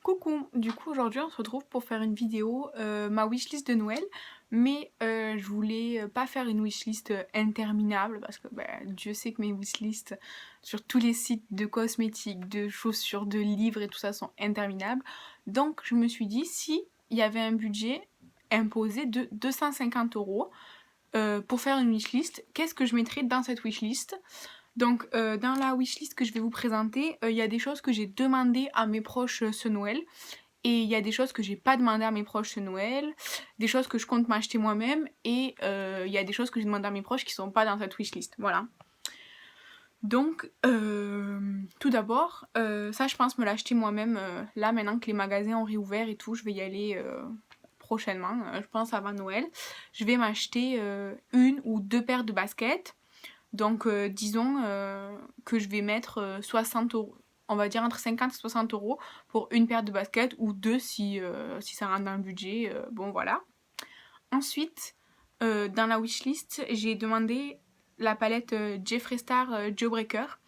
Coucou, du coup aujourd'hui on se retrouve pour faire une vidéo, ma wishlist de Noël, mais je voulais pas faire une wishlist interminable parce que Dieu sait que mes wishlists sur tous les sites de cosmétiques, de chaussures, de livres et tout ça sont interminables. Donc je me suis dit si il y avait un budget imposé de 250 € pour faire une wishlist, qu'est-ce que je mettrais dans cette wishlist? Donc, dans la wishlist que je vais vous présenter, il y a des choses que j'ai demandées à mes proches ce Noël. Et il y a des choses que j'ai pas demandé à mes proches ce Noël, des choses que je compte m'acheter moi-même, et il y a des choses que j'ai demandé à mes proches qui sont pas dans cette wishlist. Voilà. Donc, tout d'abord, ça je pense me l'acheter moi-même là maintenant que les magasins ont réouvert et tout, je vais y aller prochainement, je pense avant Noël. Je vais m'acheter une ou deux paires de baskets. Donc, disons que je vais mettre 60 €, on va dire entre 50 et 60 € pour une paire de baskets ou deux si ça rentre dans le budget. Bon, voilà. Ensuite, dans la wishlist, j'ai demandé la palette Jeffree Star Jawbreaker.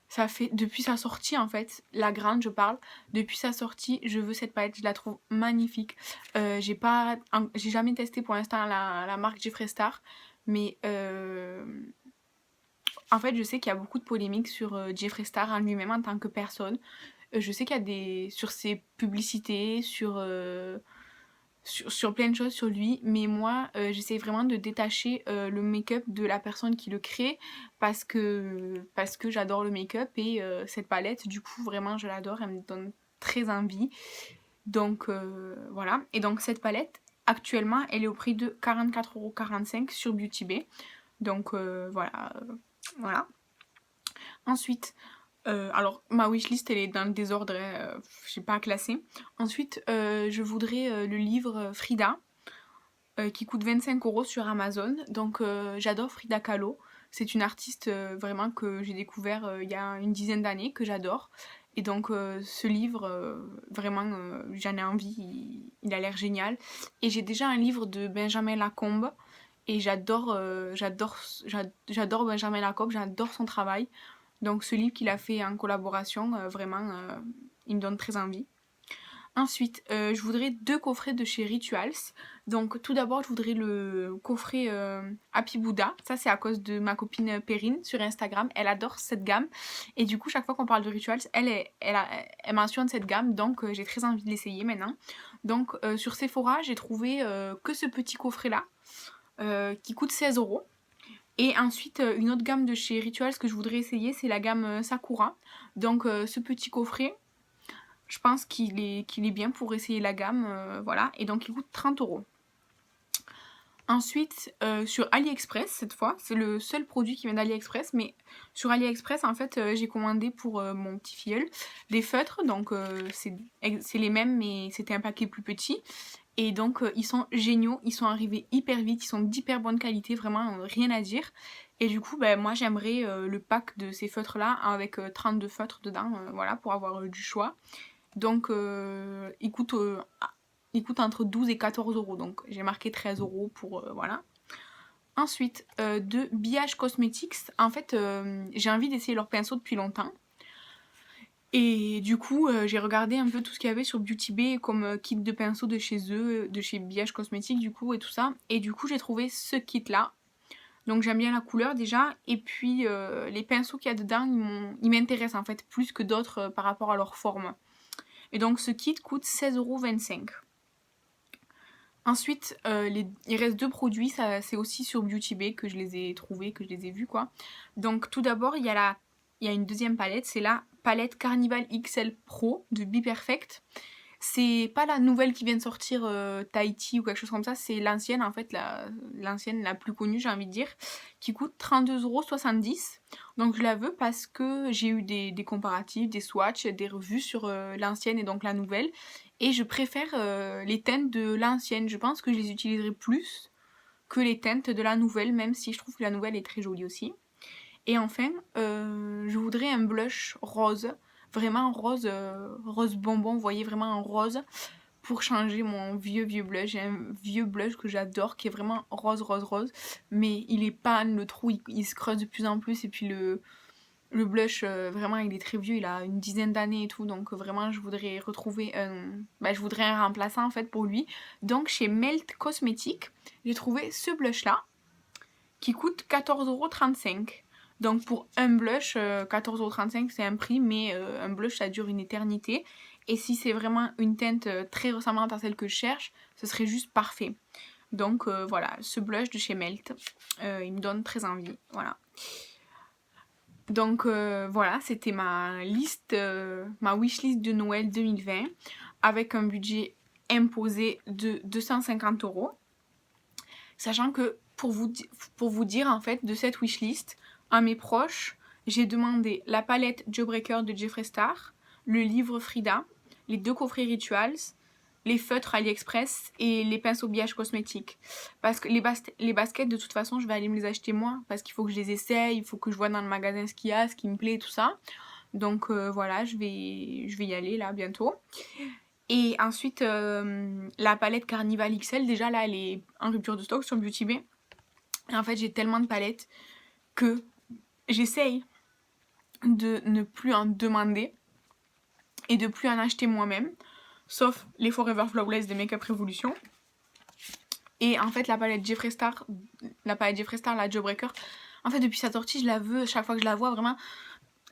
Ça fait depuis sa sortie en fait, la grande je parle, depuis sa sortie je veux cette palette, je la trouve magnifique. J'ai jamais testé pour l'instant la marque Jeffree Star, mais en fait, je sais qu'il y a beaucoup de polémiques sur Jeffree Star en lui-même en tant que personne. Je sais qu'il y a sur ses publicités, sur plein de choses sur lui, mais moi, j'essaie vraiment de détacher le make-up de la personne qui le crée parce que j'adore le make-up et cette palette, du coup, vraiment, je l'adore, elle me donne très envie. Donc, voilà. Et donc, cette palette, actuellement, elle est au prix de 44,45 € sur Beauty Bay. Donc, voilà. Voilà. Ensuite, alors ma wishlist elle est dans le désordre, j'ai pas classé. Ensuite, je voudrais le livre Frida qui coûte 25 € sur Amazon. Donc j'adore Frida Kahlo. C'est une artiste vraiment que j'ai découvert il y a une dizaine d'années, que j'adore. Et donc ce livre, vraiment, j'en ai envie, il a l'air génial. Et j'ai déjà un livre de Benjamin Lacombe. Et j'adore Benjamin Lacombe, j'adore son travail. Donc ce livre qu'il a fait en collaboration, vraiment, il me donne très envie. Ensuite, je voudrais deux coffrets de chez Rituals. Donc tout d'abord, je voudrais le coffret Happy Buddha. Ça, c'est à cause de ma copine Perrine sur Instagram. Elle adore cette gamme. Et du coup, chaque fois qu'on parle de Rituals, elle mentionne cette gamme. Donc j'ai très envie de l'essayer maintenant. Donc sur Sephora, j'ai trouvé que ce petit coffret-là qui coûte 16 €. Et ensuite, une autre gamme de chez Rituals que je voudrais essayer, c'est la gamme Sakura. Donc ce petit coffret, je pense qu'il est bien pour essayer la gamme, voilà. Et donc il coûte 30 €. Ensuite, sur AliExpress, cette fois, c'est le seul produit qui vient d'AliExpress, mais sur AliExpress, en fait, j'ai commandé pour mon petit filleul des feutres, donc c'est les mêmes, mais c'était un paquet plus petit. Et donc ils sont géniaux, ils sont arrivés hyper vite, ils sont d'hyper bonne qualité, vraiment rien à dire. Et du coup, moi j'aimerais le pack de ces feutres là avec 32 feutres dedans, voilà, pour avoir du choix. Donc il coûte entre 12 et 14 €, donc j'ai marqué 13 € pour voilà. Ensuite, de Biage Cosmetics, en fait j'ai envie d'essayer leurs pinceaux depuis longtemps. Et du coup, j'ai regardé un peu tout ce qu'il y avait sur Beauty Bay comme kit de pinceaux de chez eux, de chez Biage Cosmetics du coup et tout ça. Et du coup, j'ai trouvé ce kit là. Donc j'aime bien la couleur déjà. Et puis les pinceaux qu'il y a dedans, ils m'intéressent en fait plus que d'autres par rapport à leur forme. Et donc ce kit coûte 16,25 €. Ensuite, il reste deux produits, c'est aussi sur Beauty Bay que je les ai trouvés, que je les ai vus quoi. Donc tout d'abord, il y a une deuxième palette, c'est la palette Carnival XL Pro de Be Perfect. C'est pas la nouvelle qui vient de sortir Tahiti ou quelque chose comme ça, c'est l'ancienne en fait, l'ancienne la plus connue j'ai envie de dire, qui coûte 32,70 €. Donc je la veux parce que j'ai eu des comparatifs, des swatchs, des revues sur l'ancienne et donc la nouvelle. Et je préfère les teintes de l'ancienne, je pense que je les utiliserai plus que les teintes de la nouvelle, même si je trouve que la nouvelle est très jolie aussi. Et enfin, je voudrais un blush rose, vraiment rose, rose bonbon, vous voyez, vraiment un rose, pour changer mon vieux blush. J'ai un vieux blush que j'adore, qui est vraiment rose, rose, rose, mais il est pâle, le trou il se creuse de plus en plus, et puis Le blush, vraiment, il est très vieux, il a une dizaine d'années et tout, donc vraiment, je voudrais retrouver je voudrais un remplaçant en fait pour lui. Donc chez Melt Cosmetics, j'ai trouvé ce blush-là qui coûte 14,35 €. Donc pour un blush, 14,35 € c'est un prix, mais un blush ça dure une éternité. Et si c'est vraiment une teinte très ressemblante à celle que je cherche, ce serait juste parfait. Donc voilà, ce blush de chez Melt, il me donne très envie, voilà. Donc voilà, c'était ma liste, ma wishlist de Noël 2020 avec un budget imposé de 250 €. Sachant que pour vous dire en fait de cette wishlist, à mes proches, j'ai demandé la palette Jawbreaker de Jeffree Star, le livre Frida, les 2 coffrets Rituals, les feutres AliExpress et les pinceaux billage cosmétiques. Parce que les baskets, de toute façon, je vais aller me les acheter moi. Parce qu'il faut que je les essaye, il faut que je vois dans le magasin ce qu'il y a, ce qui me plaît, tout ça. Donc voilà, je vais y aller là bientôt. Et ensuite, la palette Carnival XL, déjà là, elle est en rupture de stock sur Beauty Bay. Et en fait, j'ai tellement de palettes que j'essaye de ne plus en demander et de plus en acheter moi-même. Sauf les Forever Flawless de Makeup Revolution. Et en fait, la palette Jeffree Star, la Jawbreaker, en fait, depuis sa sortie, je la veux. Chaque fois que je la vois, vraiment,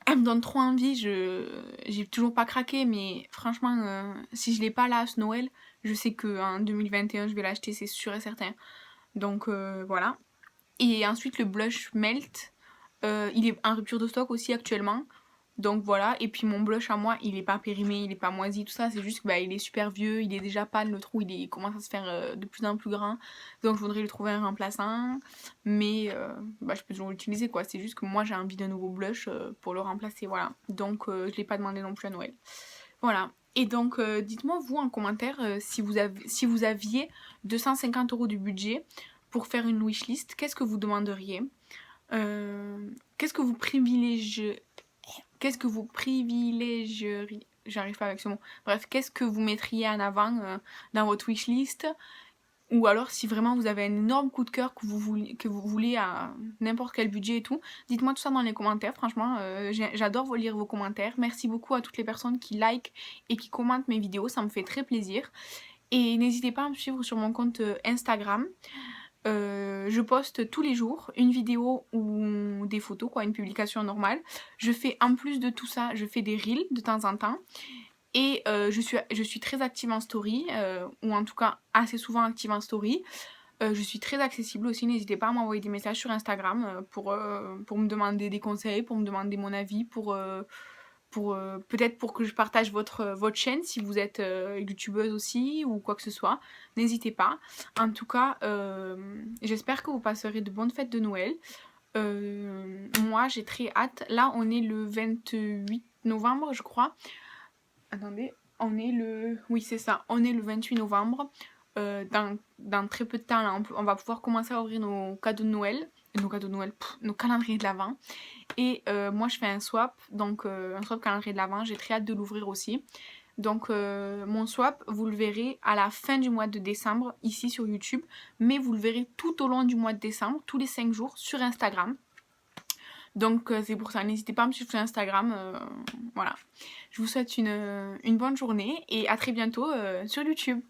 elle me donne trop envie. J'ai toujours pas craqué, mais franchement, si je l'ai pas là ce Noël, je sais qu'en 2021, je vais l'acheter, c'est sûr et certain. Donc voilà. Et ensuite, le blush Melt, il est en rupture de stock aussi actuellement. Donc voilà, et puis mon blush à moi, il est pas périmé, il est pas moisi, tout ça, c'est juste que il est super vieux, il est déjà pâle, le trou il commence à se faire de plus en plus grand, donc je voudrais lui trouver un remplaçant, mais je peux toujours l'utiliser quoi, c'est juste que moi j'ai envie d'un nouveau blush pour le remplacer, voilà, donc je l'ai pas demandé non plus à Noël. Voilà, et donc dites-moi vous en commentaire si vous aviez 250 € de budget pour faire une wishlist, qu'est-ce que vous demanderiez? Qu'est-ce que vous privilégiez? Qu'est-ce que vous privilégieriez? J'arrive pas avec ce mot. Bref, qu'est-ce que vous mettriez en avant dans votre wishlist? Ou alors si vraiment vous avez un énorme coup de cœur que vous voulez à n'importe quel budget et tout, dites-moi tout ça dans les commentaires. Franchement, j'adore lire vos commentaires. Merci beaucoup à toutes les personnes qui likent et qui commentent mes vidéos, ça me fait très plaisir. Et n'hésitez pas à me suivre sur mon compte Instagram. Je poste tous les jours une vidéo ou des photos, quoi, une publication normale. Je fais en plus de tout ça, je fais des reels de temps en temps. Et je suis très active en story, ou en tout cas assez souvent active en story. Je suis très accessible aussi, n'hésitez pas à m'envoyer des messages sur Instagram pour me demander des conseils, pour me demander mon avis, peut-être pour que je partage votre chaîne si vous êtes youtubeuse aussi ou quoi que ce soit. N'hésitez pas. En tout cas, j'espère que vous passerez de bonnes fêtes de Noël. Moi, j'ai très hâte. Là, on est le 28 novembre, je crois. Attendez, on est le... Oui, c'est ça. On est le 28 novembre. Dans très peu de temps, là, on va pouvoir commencer à ouvrir nos cadeaux de Noël. Nos calendriers de l'Avent. Et moi je fais un swap, donc un swap calendrier de l'Avent, j'ai très hâte de l'ouvrir aussi. Donc mon swap, vous le verrez à la fin du mois de décembre, ici sur YouTube, mais vous le verrez tout au long du mois de décembre, tous les 5 jours, sur Instagram. Donc c'est pour ça, n'hésitez pas à me suivre sur Instagram, voilà. Je vous souhaite une bonne journée et à très bientôt sur YouTube.